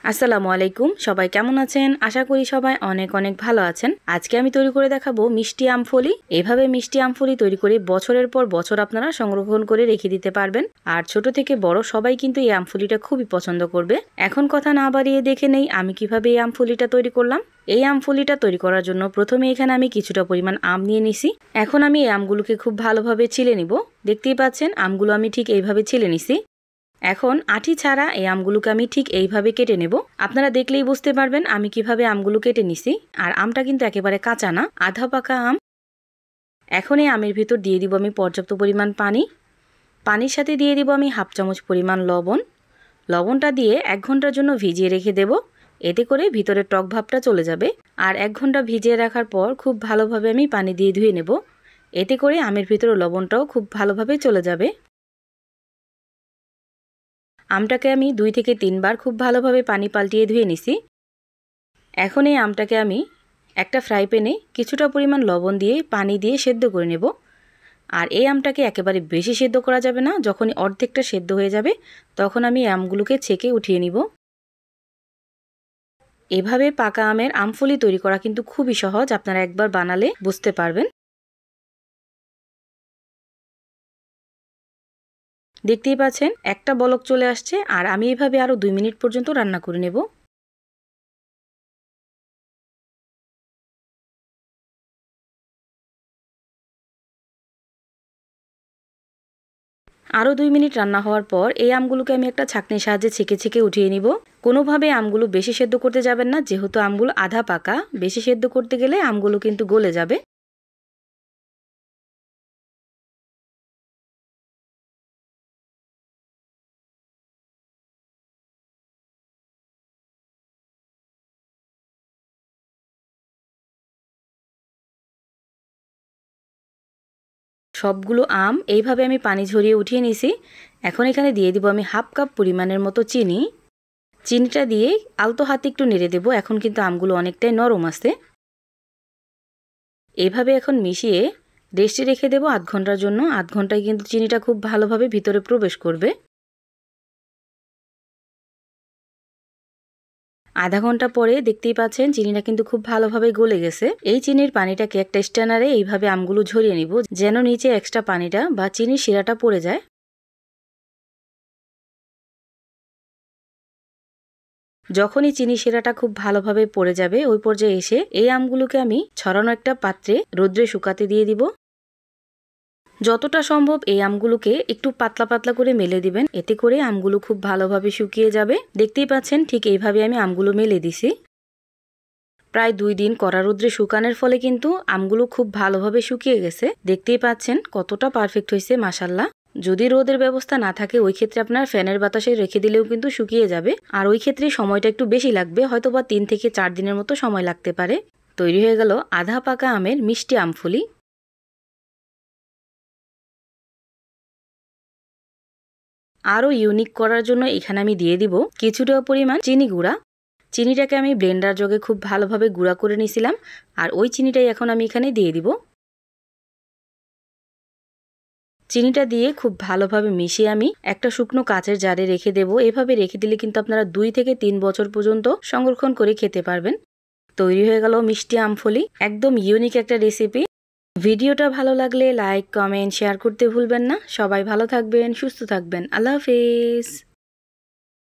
আসসালামু আলাইকুম, সবাই কেমন আছেন? আশা করি সবাই অনেক অনেক ভালো আছেন। আজকে আমি তৈরি করে দেখাবো মিষ্টি আমফলি। এভাবে মিষ্টি আমফলি তৈরি করে বছরের পর বছর আপনারা সংরক্ষণ করে রেখে দিতে পারবেন। আর ছোট থেকে বড় সবাই কিন্তু এই আমফলিটা খুবই পছন্দ করবে। এখন কথা না বাড়িয়ে দেখে নেই আমি কিভাবে এই আমফলিটা তৈরি করলাম। এই আমফলিটা তৈরি করার জন্য প্রথমে এখানে আমি কিছুটা পরিমাণ আম নিয়ে নিছি। এখন আমি এই আমগুলোকে খুব ভালোভাবে ছিলে নিব। দেখতেই পাচ্ছেন আমগুলো আমি ঠিক এইভাবে ছিলে নিছি। এখন আঠি ছাড়া এই আমগুলোকে আমি ঠিক এইভাবে কেটে নেব। আপনারা দেখলেই বুঝতে পারবেন আমি কিভাবে আমগুলো কেটে নিছি। আর আমটা কিন্তু একেবারে কাঁচা না, আধা পাকা আম। এখন এই আমের ভিতর দিয়ে দিব আমি পর্যাপ্ত পরিমাণ পানি। পানির সাথে দিয়ে দিব আমি হাফ চামচ পরিমাণ লবণ। লবণটা দিয়ে 1 ঘন্টার জন্য ভিজিয়ে রেখে দেব। এতে করে ভিতরে টক ভাবটা চলে যাবে। আর 1 ঘন্টা ভিজিয়ে রাখার পর খুব ভালোভাবে আমি পানি দিয়ে ধুয়ে নেব। এতে করে আমের ভিতরে লবণটাও খুব ভালোভাবে চলে যাবে। আমটাকে আমি 2 থেকে 3 বার খুব ভালোভাবে পানি পাল্টিয়ে ধুয়ে নিছি। এখন এই আমটাকে আমি একটা ফ্রাই প্যানে কিছুটা পরিমাণ লবণ দিয়ে পানি দিয়ে সেদ্ধ করে নেব। আর এই আমটাকে একেবারে বেশি সেদ্ধ করা যাবে না। যখনই অর্ধেকটা সেদ্ধ হয়ে যাবে তখন আমি আমগুলোকে ছেঁকে উঠিয়ে নিব। এভাবে পাকা আমের আমফলি তৈরি করা কিন্তু খুবই সহজ, আপনারা একবার বানালে বুঝতে পারবেন। দেখতেই পাচ্ছেন একটা বলক চলে আসছে। আর আমি এভাবে আরও 2 মিনিট পর্যন্ত রান্না করে নেব। আরও 2 মিনিট রান্না হওয়ার পর এই আমগুলোকে আমি একটা ছাঁকনির সাহায্যে ছেঁকে ছেঁকে উঠিয়ে নিব। কোনোভাবে আমগুলো বেশি সেদ্ধ করতে যাবেন না, যেহেতু আমগুলো আধা পাকা। বেশি সেদ্ধ করতে গেলে আমগুলো কিন্তু গলে যাবে। সবগুলো আম এইভাবে আমি পানি ঝরিয়ে উঠিয়ে নিছি। এখন এখানে দিয়ে দিব আমি হাফ কাপ পরিমাণের মতো চিনি। চিনিটা দিয়ে আলতো হাতে একটু নেড়ে দেব। এখন কিন্তু আমগুলো অনেকটাই নরম আছে। এইভাবে এখন মিশিয়ে রেস্টে রেখে দেব 8 ঘন্টার জন্য। 8 ঘন্টায় কিন্তু চিনিটা খুব ভালোভাবে ভিতরে প্রবেশ করবে। আধা ঘন্টা পরে দেখতেই পাচ্ছেন চিনিটা কিন্তু খুব ভালোভাবে গলে গেছে। এই চিনির পানিটাকে একটা স্ট্যানারে এইভাবে আমগুলো ঝরিয়ে নিব, যেন নিচে এক্সট্রা পানিটা বা চিনির শিরাটা পড়ে যায়। যখনই চিনি শিরাটা খুব ভালোভাবে পড়ে যাবে ওই পর্যায়ে এসে এই আমগুলোকে আমি ছড়ানো একটা পাত্রে রোদ্রে শুকাতে দিয়ে দিব। যতটা সম্ভব এই আমগুলোকে একটু পাতলা পাতলা করে মেলে দিবেন, এতে করে আমগুলো খুব ভালোভাবে শুকিয়ে যাবে। দেখতেই পাচ্ছেন ঠিক এইভাবে আমি আমগুলো মেলে দিছি। প্রায় 2 দিন কড়া রোদ্রে শুকানোর ফলে কিন্তু আমগুলো খুব ভালোভাবে শুকিয়ে গেছে। দেখতেই পাচ্ছেন কতটা পারফেক্ট হয়েছে, মাশাআল্লাহ। যদি রোদের ব্যবস্থা না থাকে ওই ক্ষেত্রে আপনার ফ্যানের বাতাসে রেখে দিলেও কিন্তু শুকিয়ে যাবে। আর ওই ক্ষেত্রে সময়টা একটু বেশি লাগবে, হয়তোবা 3 থেকে 4 দিনের মতো সময় লাগতে পারে। তৈরি হয়ে গেল আধা পাকা আমের মিষ্টি আমফলি। আরও ইউনিক করার জন্য এখানে আমি দিয়ে দিব কিছুটা পরিমাণ চিনি গুঁড়া। চিনিটাকে আমি ব্লেন্ডার জগে খুব ভালোভাবে গুঁড়া করে নিয়েছিলাম। আর ওই চিনিটাই এখন আমি এখানে দিয়ে দিব। চিনিটা দিয়ে খুব ভালোভাবে মিশিয়ে আমি একটা শুকনো কাচের জারে রেখে দেব। এভাবে রেখে দিলে কিন্তু আপনারা 2 থেকে 3 বছর পর্যন্ত সংরক্ষণ করে খেতে পারবেন। তৈরি হয়ে গেল মিষ্টি আমফলি, একদম ইউনিক একটা রেসিপি। ভিডিওটা ভালো লাগলে লাইক, কমেন্ট, শেয়ার করতে ভুলবেন না। সবাই ভালো থাকবেন, সুস্থ থাকবেন। আল্লাহ হাফেজ।